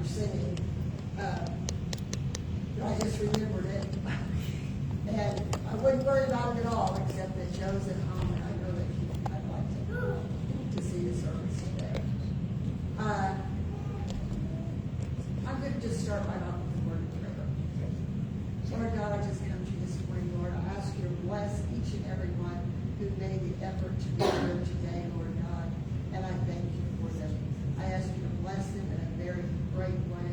were singing, I just remembered it. And I wouldn't worry about it at all, except that Joe's at home, and I know that I'd like to see the service today. I'm going to just start right off with the word of prayer. Lord God, I just come to you this morning, Lord. I ask you to bless each and every one who made the effort to be here today, Lord God, and I thank you for them. I ask you to bless them in a very great way.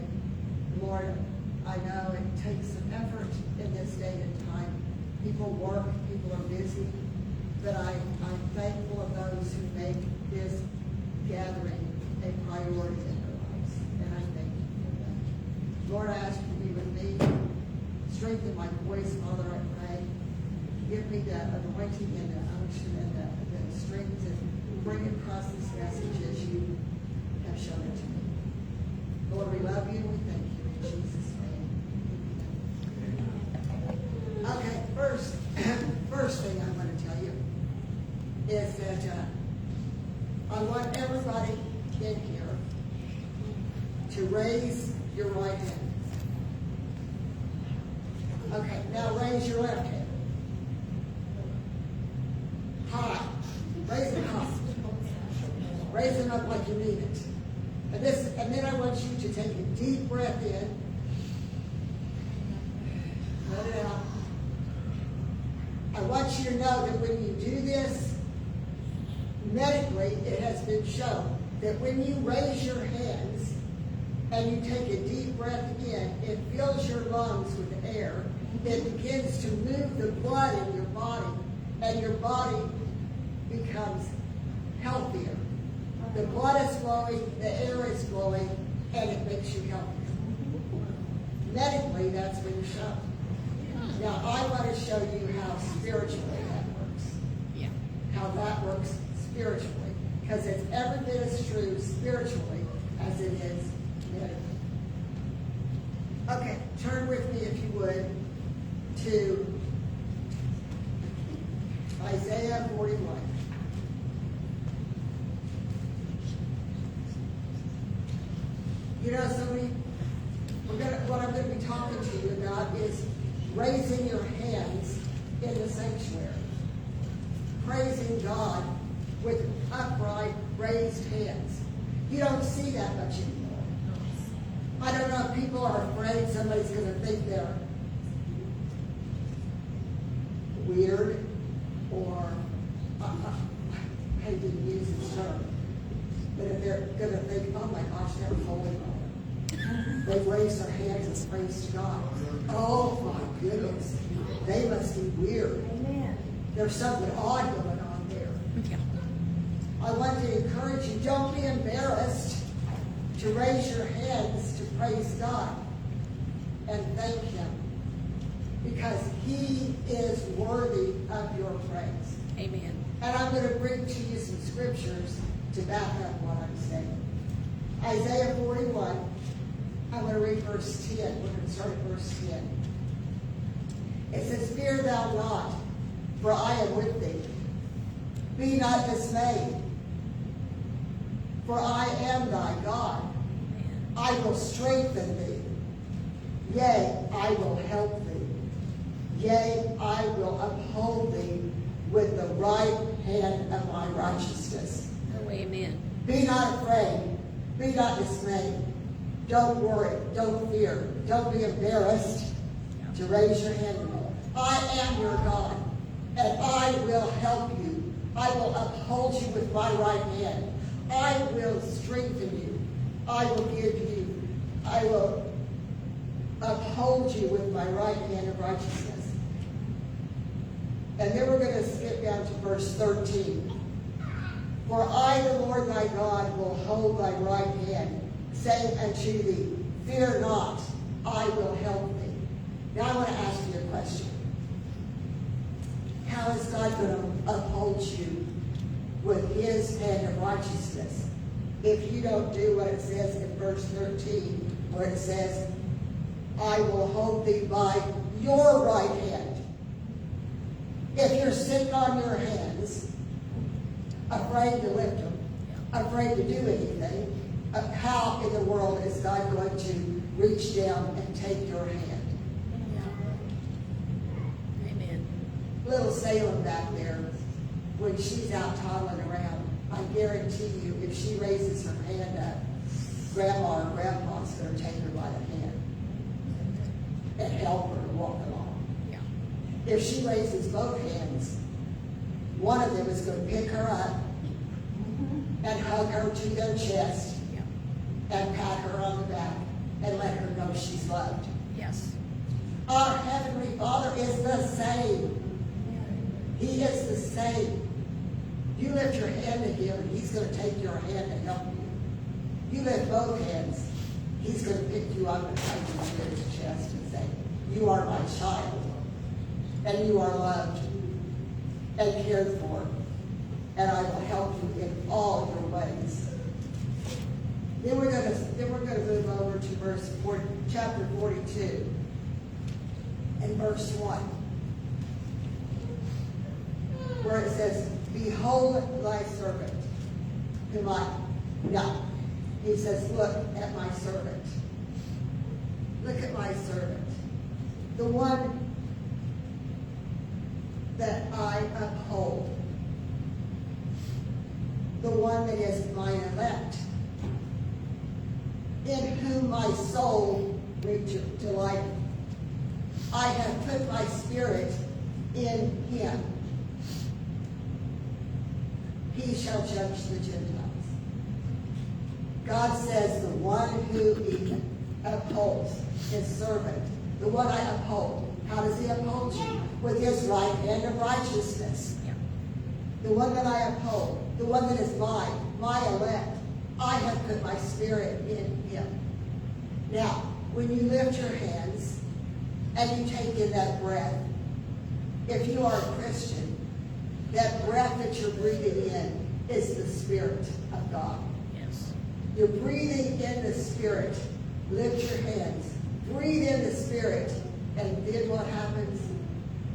Lord, I know it takes some effort in this day and time. People work, people are busy, but I'm thankful of those who make this gathering a priority in their lives, and I thank you for that. Lord, I ask you to be with me, strengthen my voice, Father, I pray. Give me the anointing and the unction and the strength to bring across this message as you have shown it to me. Lord, we love you and we thank you in Jesus' name. Okay, first thing I'm going to tell you is that I want everybody in here to raise your right hand. Okay, now raise your left hand. High. Raise it high. Raise it up like you mean it. And then I want you to take a deep breath in. Let it out. I want you to know that when you do this, medically it has been shown that when you raise your hands and you take a deep breath in, it fills your lungs with air. It begins to move the blood in your body, and your body becomes healthier. The blood is flowing, the air is flowing, and it makes you healthier. Medically, that's been shown. Now, I want to show you how spiritually that works. Yeah. How that works spiritually. Because it's every bit as true spiritually as it is medically. Okay, turn with me, if you would, to Isaiah 41. You know, what I'm going to be talking to you about is raising your hands in the sanctuary. Praising God with upright, raised hands. You don't see that much anymore. I don't know if people are afraid somebody's going to think they're weird or, I hate to use this term, but if they're going to think, oh my gosh, they're holy. They raise their hands and praise to God. Oh my goodness, they must be weird. Amen. There's something odd going on there. Yeah. I want to encourage you, don't be embarrassed to raise your hands to praise God and thank Him, because He is worthy of your praise. Amen. And I'm going to bring to you some scriptures to back up what I'm saying. Isaiah 41, I'm going to read verse 10. We're going to start at verse 10. It says, "Fear thou not, for I am with thee. Be not dismayed, for I am thy God. I will strengthen thee. Yea, I will help thee. Yea, I will uphold thee with the right hand of my righteousness. Oh, amen. Be not afraid. Be not dismayed. Don't worry. Don't fear. Don't be embarrassed to raise your hand. I am your God, and I will help you. I will uphold you with my right hand. I will strengthen you. I will uphold you with my right hand of righteousness. And then we're going to skip down to verse 13. For I, the Lord thy God, will hold thy right hand, saying unto thee, fear not, I will help thee. Now I want to ask you a question. How is God going to uphold you with his hand of righteousness if you don't do what it says in verse 13, where it says, I will hold thee by your right hand? If you're sitting on your hands, afraid to lift them, afraid to do anything, how in the world is God going to reach down and take your hand? Amen. Little Salem back there, when she's out toddling around, I guarantee you, if she raises her hand up, Grandma or Grandpa's going to take her by the hand and help her to walk along. Yeah. If she raises both hands, one of them is going to pick her up and hug her to their chest Yeah. and pat her on the back and let her know she's loved. Yes. Our Heavenly Father is the same. He is the same. You lift your hand to Him, and He's going to take your hand and help you. You lift both hands, He's going to pick you up and hug you to His chest and say, you are my child, and you are loved and cared for, and I will help you in all your ways. Then we're going to move over to chapter 42 and verse 1, where it says, behold thy servant, whom I... No. He says, look at my servant. Look at my servant. The one that I uphold. The one that is mine elect. In whom my soul delighteth. I have put my spirit in him. He shall judge the Gentiles. God says the one who he upholds, his servant, the one I uphold. How does he uphold you? With his right hand of righteousness. Yeah. The one that I uphold, the one that is mine, my elect. I have put my spirit in him. Now, when you lift your hands and you take in that breath, if you are a Christian, that breath that you're breathing in is the Spirit of God. Yes. You're breathing in the Spirit. Lift your hands. Breathe in the Spirit. And then what happens?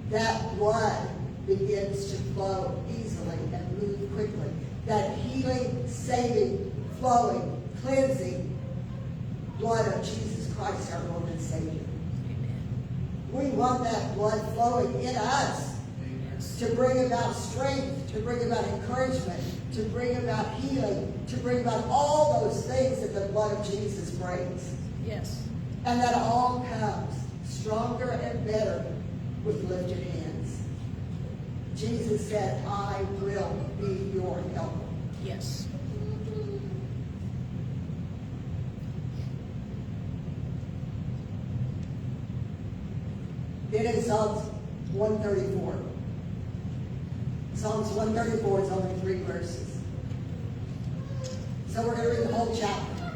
That blood begins to flow easily and move quickly. That healing, saving, flowing, cleansing blood of Jesus Christ, our Lord and Savior. Amen. We want that blood flowing in us Yes. to bring about strength, to bring about encouragement, to bring about healing, to bring about all those things that the blood of Jesus brings. Yes. And that all comes stronger and better with lifted hands. Jesus said, I will be your helper. Yes. Then in Psalms 134. Psalms 134 is only 3 verses. So we're going to read the whole chapter.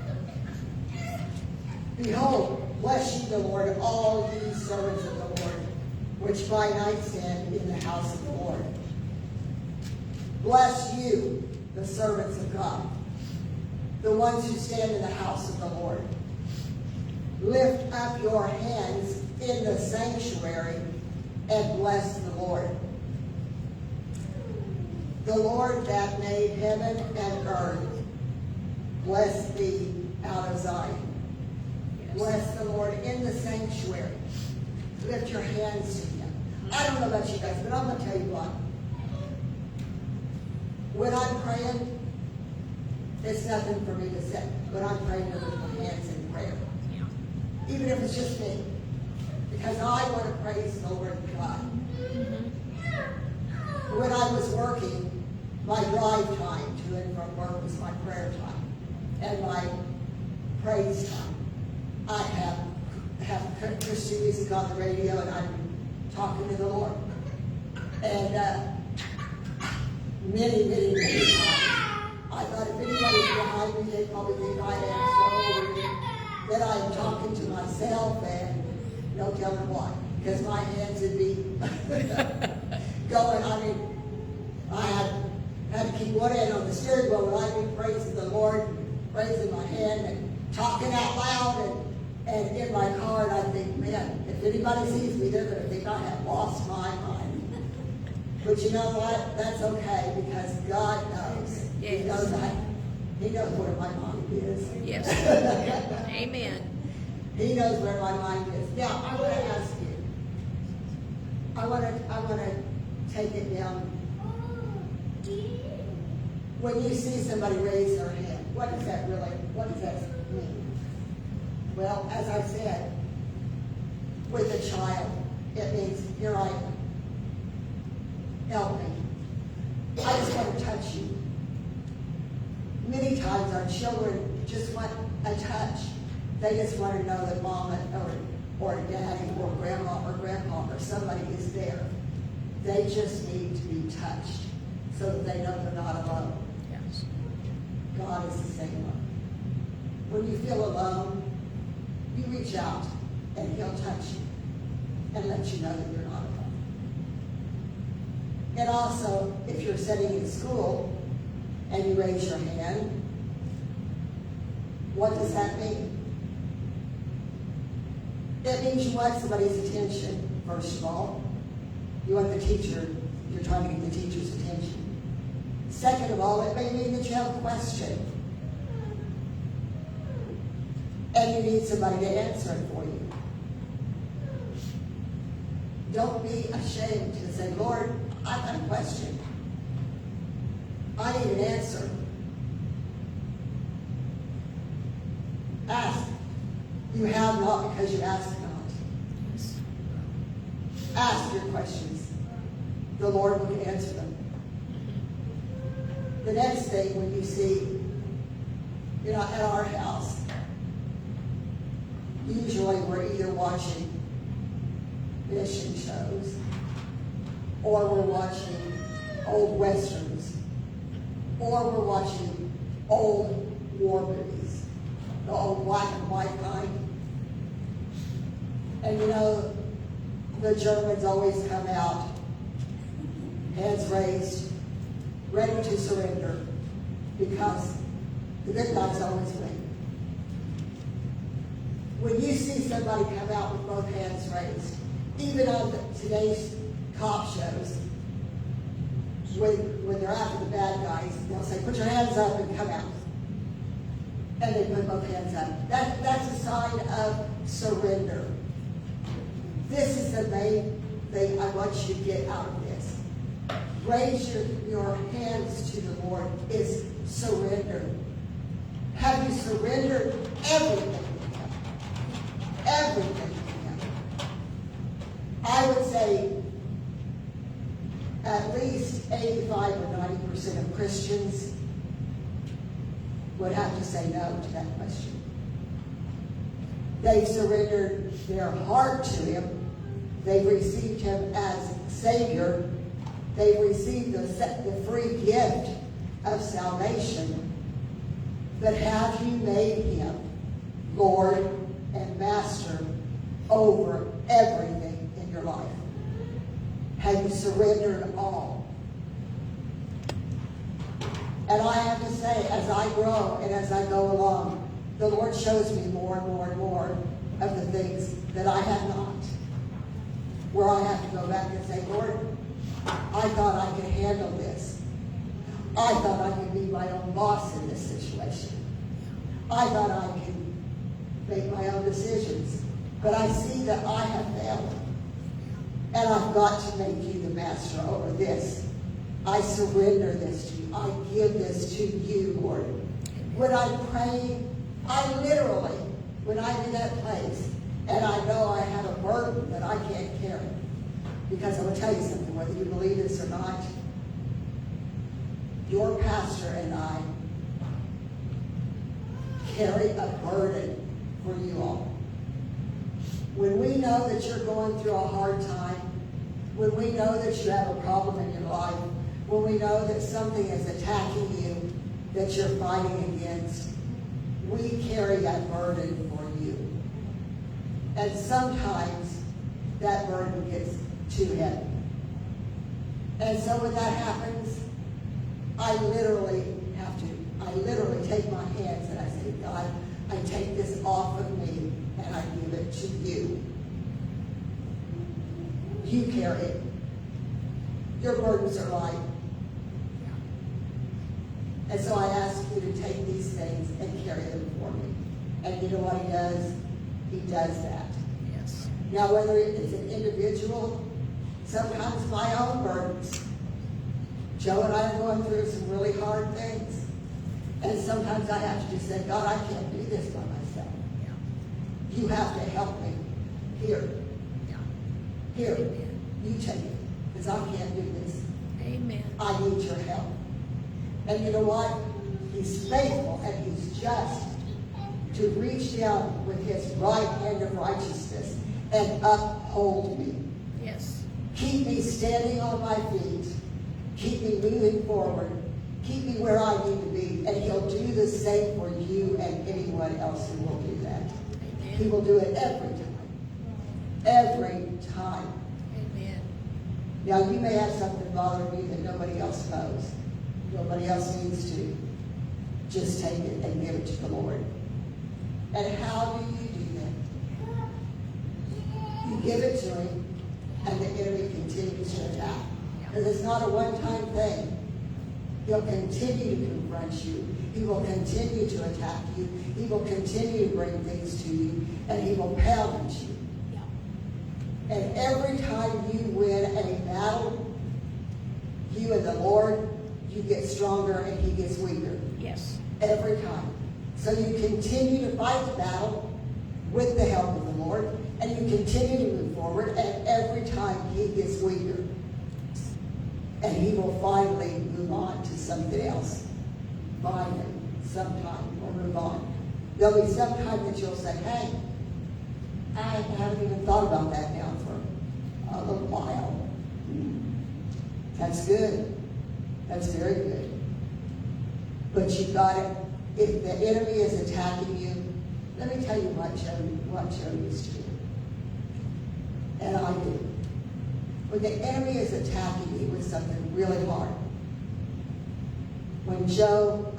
Behold, bless ye the Lord, all ye servants of the Lord, which by night stand in the house of the Lord. Bless you, the servants of God, the ones who stand in the house of the Lord. Lift up your hands in the sanctuary and bless the Lord. The Lord that made heaven and earth, bless thee out of Zion. Yes. Bless the Lord in the sanctuary. Lift your hands to him. I don't know about you guys, but I'm going to tell you what. When I'm praying, it's nothing for me to say, but I'm praying with my hands in prayer. Yeah. Even if it's just me. Because I want to praise the Lord God. When I was working, my drive time to and from work was my prayer time. And my praise time. I have Christian music on the radio and I'm talking to the Lord. And many times, I thought if anybody's behind me, they'd probably think I am so weird that I'm talking to myself and no telling why. Because my hands would be going. I mean, I had to keep one hand on the steering wheel when I'd be praising the Lord, raising my hand and talking out loud and in my car, and I think, man, if anybody sees me, they're going to think I have lost my mind. But you know what? That's okay, because God knows. Yes. He knows that. He knows where my mind is. Yes. Amen. He knows where my mind is. Now, I want to ask you. I want to take it down. When you see somebody raise their hand, what does that mean? Well, as I said, with a child, it means, here I am. Help me. I just want to touch you. Many times our children just want a touch. They just want to know that mama or daddy or grandma or grandpa or somebody is there. They just need to be touched so that they know they're not alone. Yes. God is the same way. When you feel alone, you reach out and he'll touch you and let you know that you're not alone. And also, if you're sitting in school and you raise your hand, what does that mean? It means you want somebody's attention, first of all. You want the teacher, you're trying to get the teacher's attention. Second of all, it may mean that you have a question. And you need somebody to answer it for you. Don't be ashamed to say, Lord, I've got a question. I need an answer. Ask. You have not because you ask not. Yes. Ask your questions. The Lord will answer them. The next thing, when you see, at our house, usually we're either watching mission shows or we're watching old westerns or we're watching old war movies, the old black and white kind. And the Germans always come out, hands raised, ready to surrender, because the good guys always win. When you see somebody come out with both hands raised, even on today's cop shows, when they're after the bad guys, they'll say, put your hands up and come out. And they put both hands up. That's a sign of surrender. This is the main thing I want you to get out of this. Raise your hands to the Lord is surrender. Have you surrendered everything to Him? Everything to Him. I would say at least 85 or 90% of Christians would have to say no to that question. They've surrendered their heart to Him. They've received Him as Savior. They've received the free gift of salvation. But have you made Him Lord and Master over everything in your life? Have you surrendered all? And I have to say, as I grow and as I go along, the Lord shows me more and more and more of the things that I have not. Where I have to go back and say, Lord, I thought I could handle this. I thought I could be my own boss in this situation. I thought I could make my own decisions. But I see that I have failed. And I've got to make you the master over this. I surrender this to you. I give this to you, Lord. When I pray, when I'm in that place, and I know I have a burden that I can't carry. Because I'm going to tell you something, whether you believe this or not, your pastor and I carry a burden for you all. When we know that you're going through a hard time, when we know that you have a problem in your life, when we know that something is attacking you that you're fighting against, we carry that burden for you. And sometimes that burden gets too heavy. And so when that happens, I literally take my hands and I say, God, I take this off of me and I give it to you. You carry it. Your burdens are light. And so I ask you to take these things and carry them for me. And you know what he does? He does that. Yes. Now, whether it's an individual, sometimes my own burdens. Joe and I are going through some really hard things. And sometimes I have to just say, God, I can't do this by myself. Yeah. You have to help me. Here. Yeah. Here. Amen. You take it. Because I can't do this. Amen. I need your help. And you know what? He's faithful and he's just to reach down with his right hand of righteousness and uphold me. Yes. Keep me standing on my feet. Keep me moving forward. Keep me where I need to be. And he'll do the same for you and anyone else who will do that. Amen. He will do it every time. Every time. Amen. Now, you may have something bothering you that nobody else knows. Nobody else needs to. Just take it and give it to the Lord. And how do you do that? You give it to him, and the enemy continues to attack. Because it's not a one-time thing. He'll continue to confront you. He will continue to attack you. He will continue to bring things to you, and he will pound you. And every time you win a battle, you and the Lord, you get stronger and he gets weaker. Yes. Every time. So you continue to fight the battle with the help of the Lord, and you continue to move forward, and every time he gets weaker. And he will finally move on to something else. Finally, sometime, we'll move on. There'll be some time that you'll say, hey, I haven't even thought about that now for a little while. That's good. That's very good. But you've got it. If the enemy is attacking you, let me tell you what Joe used to do. And I do. When the enemy is attacking you with something really hard, when Joe,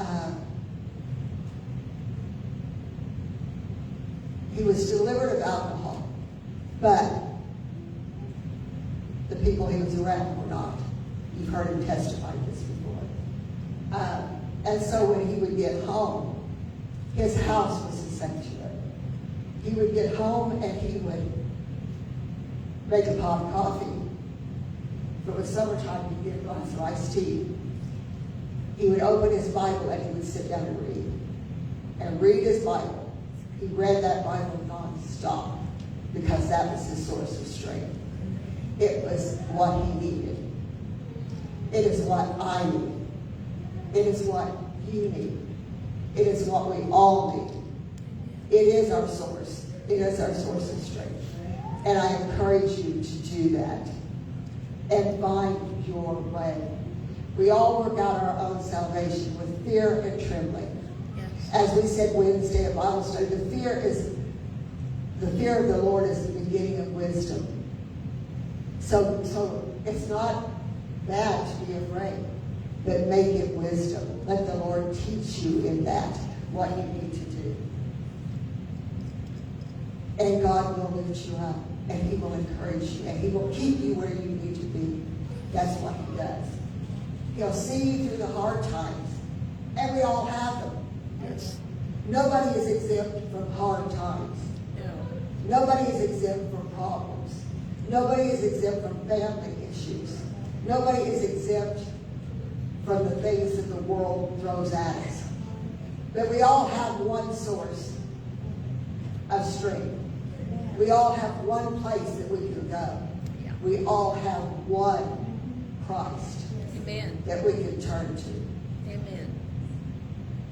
he was delivered of alcohol, but the people he was around were not. You've heard him testify this before. And so when he would get home, his house was a sanctuary. He would get home and he would make a pot of coffee. If it was summertime, he'd get a glass of iced tea. He would open his Bible and he would sit down and read his Bible. He read that Bible non-stop because that was his source of strength. It was what he needed. It is what I need. It is what you need. It is what we all need. It is our source. It is our source of strength. And I encourage you to do that and find your way. We all work out our own salvation with fear and trembling. Yes. As we said Wednesday at Bible study, the fear of the Lord is the beginning of wisdom. So it's not bad to be afraid, but make it wisdom. Let the Lord teach you in that what you need to do. And God will lift you up, and he will encourage you, and he will keep you where you need to be. That's what he does. He'll see you through the hard times, and we all have them. Yes. Nobody is exempt from hard times. No. Nobody is exempt from problems. Nobody is exempt from family issues. Nobody is exempt from the things that the world throws at us. But we all have one source of strength. We all have one place that we can go. Yeah. We all have one Christ Amen. that we can turn to. Amen.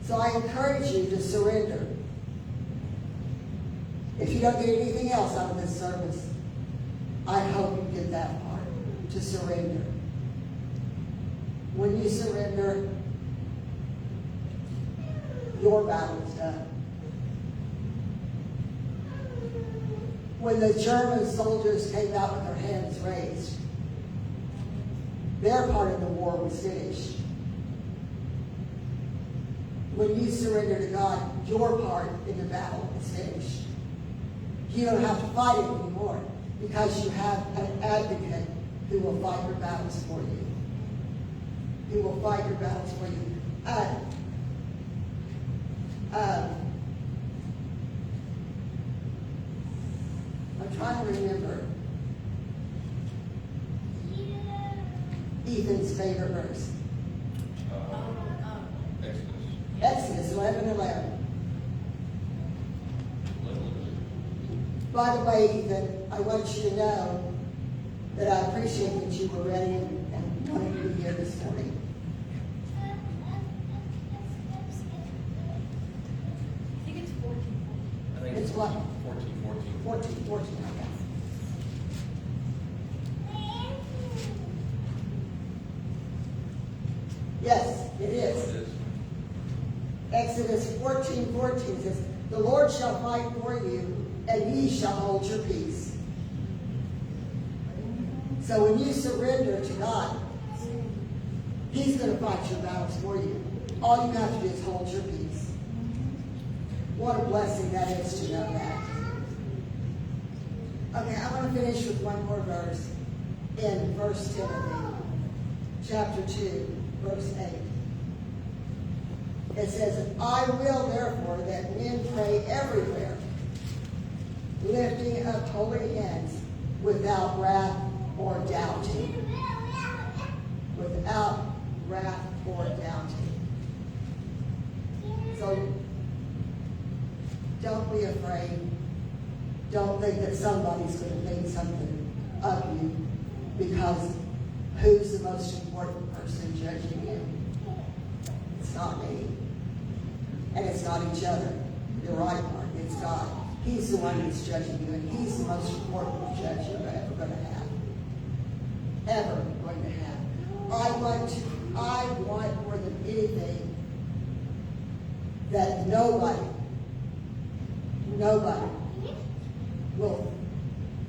So I encourage you to surrender. If you don't get anything else out of this service, I hope you get that part, to surrender. When you surrender, your battle is done. When the German soldiers came out with their hands raised, their part of the war was finished. When you surrender to God, your part in the battle is finished. You don't have to fight it anymore because you have an advocate who will fight your battles for you. Who will fight your battles for you. I'm trying to remember Ethan's favorite verse. Exodus 11:11. By the way, Ethan, I want you to know that I appreciate that you were ready and wanted to be here this morning. I think it's 14. I think It's what? 14. 14, I guess. Yes, it It is. is. Exodus 14:14 says, "The Lord shall fight for you, and ye shall hold your peace." So when you surrender to God, He's going to fight your battles for you. All you have to do is hold your peace. What a blessing that is to know that. Okay, I'm going to finish with one more verse in 1 Timothy, chapter 2, verse 8. It says, "I will therefore that men pray everywhere, lifting up holy hands without wrath or doubting." Without wrath or doubting. So don't be afraid. Don't think that somebody's going to think something of you, because who's the most important person judging you? It's not me. And it's not each other. You're right, Mark. It's God. He's the one who's judging you, and He's the most important judge you're ever going to have. Ever going to have. I want more than anything that nobody will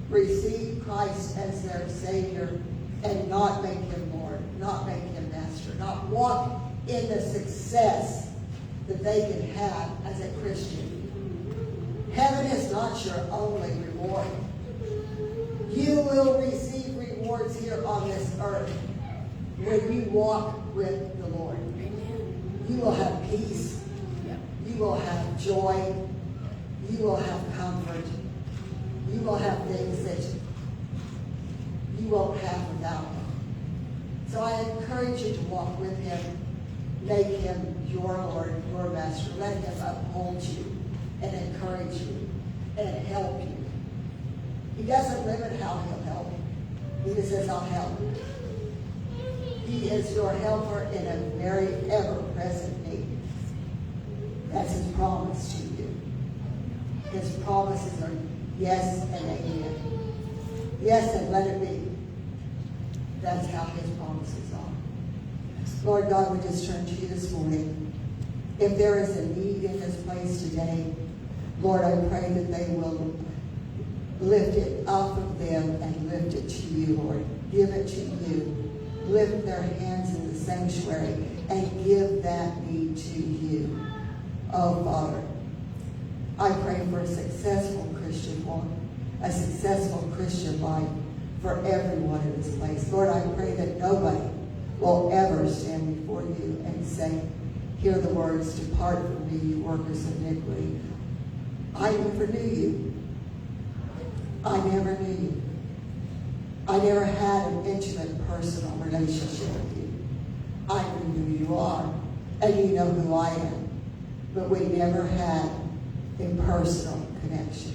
receive Christ as their Savior and not make Him Lord, not make Him Master, not walk in the success that they can have as a Christian. Heaven is not your only reward. You will receive rewards here on this earth when you walk with the Lord. You will have peace. You will have joy. You will have comfort. You will have things that you won't have without Him. So I encourage you to walk with Him. Make Him your Lord, your Master. Let Him uphold you and encourage you and help you. He doesn't limit how He'll help. He just says, "I'll help." He is your helper in a very ever-present need. That's His promise to you. His promises are yes and amen. Yes, and let it be. That's how His promises are. Lord God, we just turn to you this morning. If there is a need in this place today, Lord, I pray that they will lift it off of them and lift it to you, Lord. Give it to you. Lift their hands in the sanctuary and give that need to you. Oh, Father, I pray for a successful Christian walk, a successful Christian life for everyone in this place. Lord, I pray that nobody will ever stand before you and say, hear the words, "Depart from me, you workers of iniquity. I never knew you. I never knew you. I never had an intimate, personal relationship with you. I knew who you are, and you know who I am. But we never had a personal connection."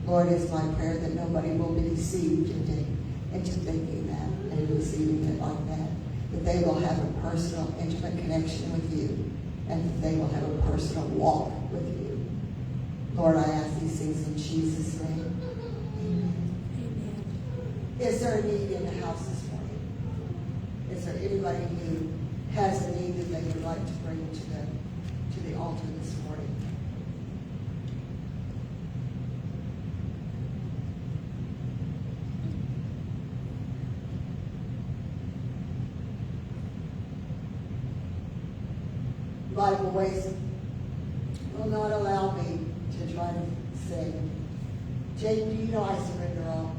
Lord, it's my prayer that nobody will be deceived into thinking that and receiving it like that. That they will have a personal, intimate connection with you, and that they will have a personal walk with you. Lord, I ask these things in Jesus' name. Is there a need in the house this morning? Is there anybody who has a need that they would like to bring to the altar this morning? Bible ways will not allow me to try to sing. Jane, do you know I surrender all?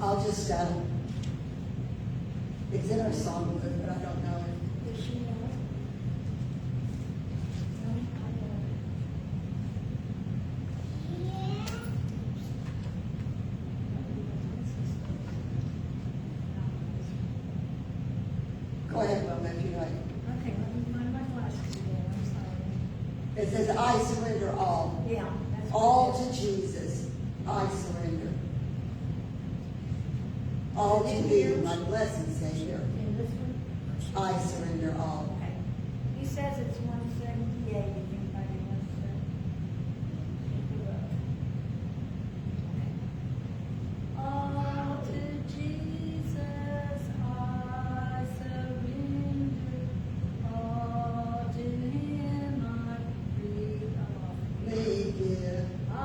I'll just It's in our songbook, but I don't know it. Does she know? No, I know. Go ahead, Wilma, if you know it. Okay, let me find my glasses again, I'm sorry. It says, I surrender all. Yeah. that's what All it to is. Jesus, I surrender. All to In thee, here? my blessed Savior, In this one? I surrender all. Okay. He says it's 178, if anybody wants to take a look. Okay. All to Jesus I surrender, all to him I freely May give I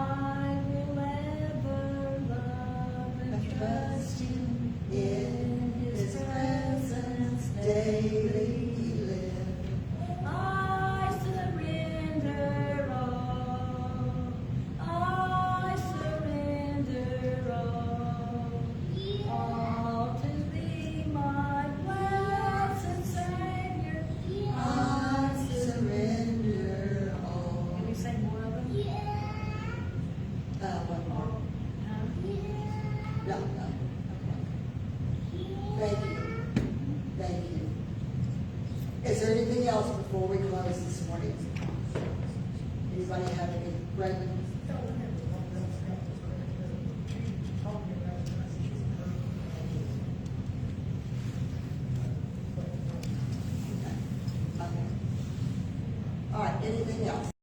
will ever love and trust him in his presence daily live. I surrender all. I surrender all to thee, my blessed Savior. I surrender all. Can we sing more of them? One more. Huh? No, no. Thank you. Thank you. Is there anything else before we close this morning? Anybody have any, Brendan? Okay. All right, anything else?